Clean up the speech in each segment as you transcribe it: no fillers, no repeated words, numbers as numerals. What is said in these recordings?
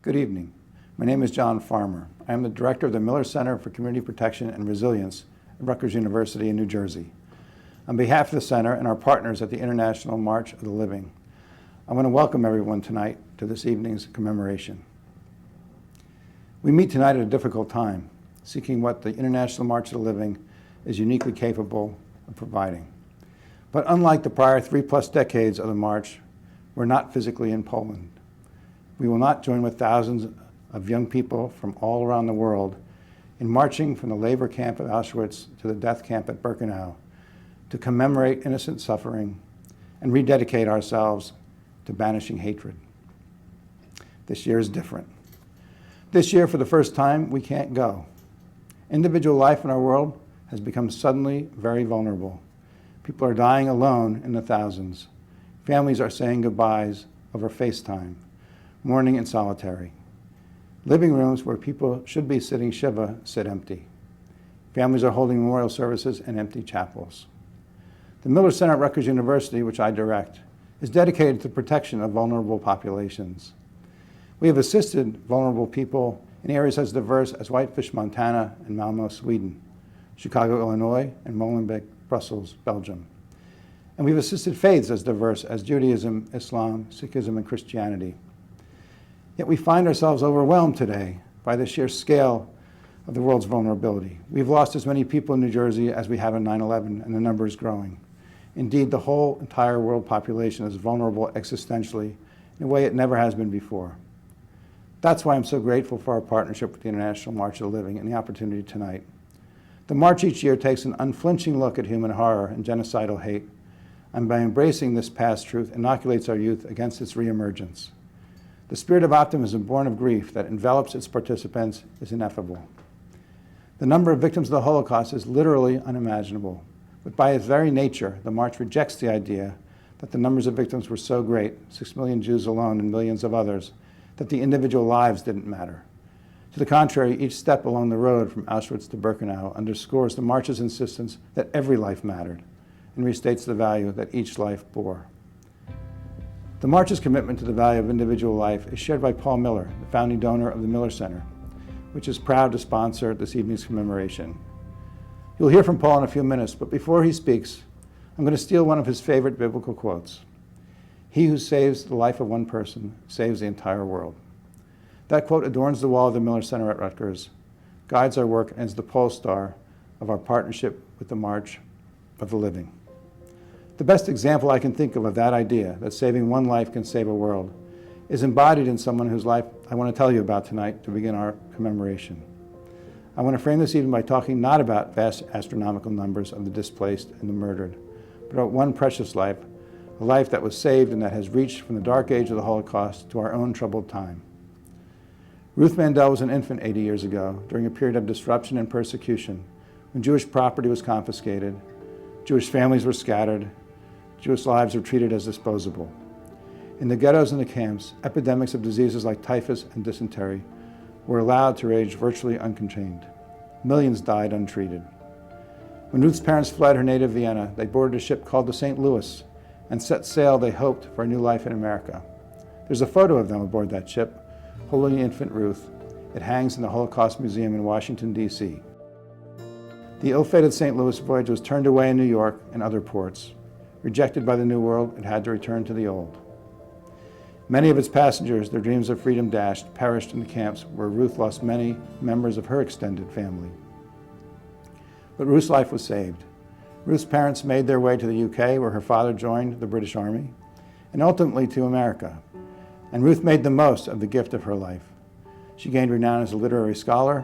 Good evening. My name is John Farmer. I am the director of the Miller Center for Community Protection and Resilience at Rutgers University in New Jersey. On behalf of the center and our partners at the International March of the Living, I want to welcome everyone tonight to this evening's commemoration. We meet tonight at a difficult time, seeking what the International March of the Living is uniquely capable of providing. But unlike the prior 3+ decades of the march, we're not physically in Poland. We will not join with thousands of young people from all around the world in marching from the labor camp of Auschwitz to the death camp at Birkenau to commemorate innocent suffering and rededicate ourselves to banishing hatred. This year is different. This year, for the first time, we can't go. Individual life in our world has become suddenly very vulnerable. People are dying alone in the thousands. Families are saying goodbyes over FaceTime, mourning in solitary. Living rooms where people should be sitting Shiva sit empty. Families are holding memorial services in empty chapels. The Miller Center at Rutgers University, which I direct, is dedicated to the protection of vulnerable populations. We have assisted vulnerable people in areas as diverse as Whitefish, Montana, and Malmo, Sweden, Chicago, Illinois, and Molenbeek, Brussels, Belgium. And we've assisted faiths as diverse as Judaism, Islam, Sikhism, and Christianity. Yet we find ourselves overwhelmed today by the sheer scale of the world's vulnerability. We've lost as many people in New Jersey as we have in 9/11, and the number is growing. Indeed, the whole entire world population is vulnerable existentially in a way it never has been before. That's why I'm so grateful for our partnership with the International March of the Living and the opportunity tonight. The march each year takes an unflinching look at human horror and genocidal hate, and by embracing this past truth, inoculates our youth against its reemergence. The spirit of optimism born of grief that envelops its participants is ineffable. The number of victims of the Holocaust is literally unimaginable, but by its very nature, the march rejects the idea that the numbers of victims were so great, 6 million Jews alone and millions of others, that the individual lives didn't matter. To the contrary, each step along the road from Auschwitz to Birkenau underscores the march's insistence that every life mattered and restates the value that each life bore. The march's commitment to the value of individual life is shared by Paul Miller, the founding donor of the Miller Center, which is proud to sponsor this evening's commemoration. You'll hear from Paul in a few minutes, but before he speaks, I'm going to steal one of his favorite biblical quotes. He who saves the life of one person saves the entire world. That quote adorns the wall of the Miller Center at Rutgers, guides our work, and is the pole star of our partnership with the March of the Living. The best example I can think of that idea, that saving one life can save a world, is embodied in someone whose life I want to tell you about tonight to begin our commemoration. I want to frame this evening by talking not about vast astronomical numbers of the displaced and the murdered, but about one precious life, a life that was saved and that has reached from the dark age of the Holocaust to our own troubled time. Ruth Mandel was an infant 80 years ago, during a period of disruption and persecution, when Jewish property was confiscated, Jewish families were scattered, Jewish lives were treated as disposable. In the ghettos and the camps, epidemics of diseases like typhus and dysentery were allowed to rage virtually uncontained. Millions died untreated. When Ruth's parents fled her native Vienna, they boarded a ship called the St. Louis and set sail, they hoped, for a new life in America. There's a photo of them aboard that ship, holding infant Ruth. It hangs in the Holocaust Museum in Washington, D.C. The ill-fated St. Louis voyage was turned away in New York and other ports. Rejected by the New World, it had to return to the Old. Many of its passengers, their dreams of freedom dashed, perished in the camps where Ruth lost many members of her extended family. But Ruth's life was saved. Ruth's parents made their way to the UK, where her father joined the British Army, and ultimately to America. And Ruth made the most of the gift of her life. She gained renown as a literary scholar,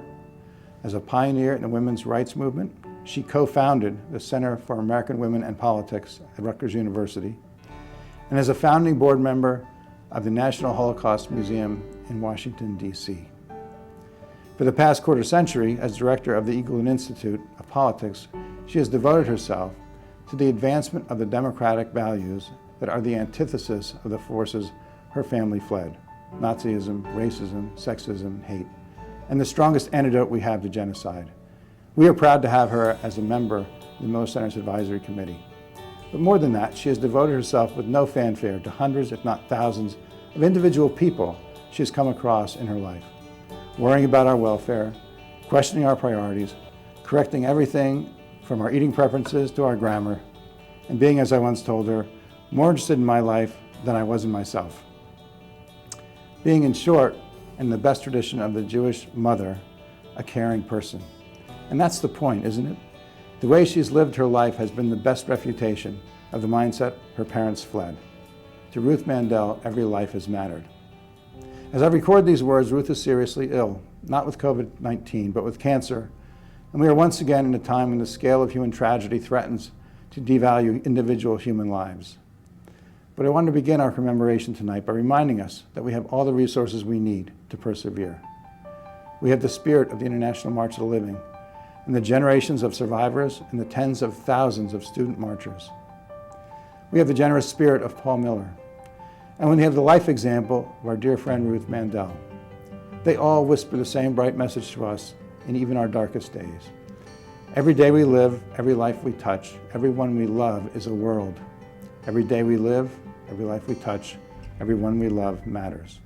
as a pioneer in the women's rights movement. She co-founded the Center for American Women and Politics at Rutgers University, and as a founding board member of the National Holocaust Museum in Washington, D.C. For the past quarter century, as director of the Eagleton Institute of Politics, she has devoted herself to the advancement of the democratic values that are the antithesis of the forces her family fled: Nazism, racism, sexism, hate, and the strongest antidote we have to genocide. We are proud to have her as a member of the Miller Center's Advisory Committee. But more than that, she has devoted herself with no fanfare to hundreds, if not thousands, of individual people she has come across in her life, worrying about our welfare, questioning our priorities, correcting everything from our eating preferences to our grammar, and being, as I once told her, more interested in my life than I was in myself. Being, in short, in the best tradition of the Jewish mother, a caring person. And that's the point, isn't it? The way she's lived her life has been the best refutation of the mindset her parents fled. To Ruth Mandel, every life has mattered. As I record these words, Ruth is seriously ill, not with COVID-19, but with cancer. And we are once again in a time when the scale of human tragedy threatens to devalue individual human lives. But I want to begin our commemoration tonight by reminding us that we have all the resources we need to persevere. We have the spirit of the International March of the Living, and the generations of survivors and the tens of thousands of student marchers. We have the generous spirit of Paul Miller, and we have the life example of our dear friend Ruth Mandel. They all whisper the same bright message to us in even our darkest days. Every day we live, every life we touch, everyone we love is a world. Every day we live, every life we touch, everyone we love matters.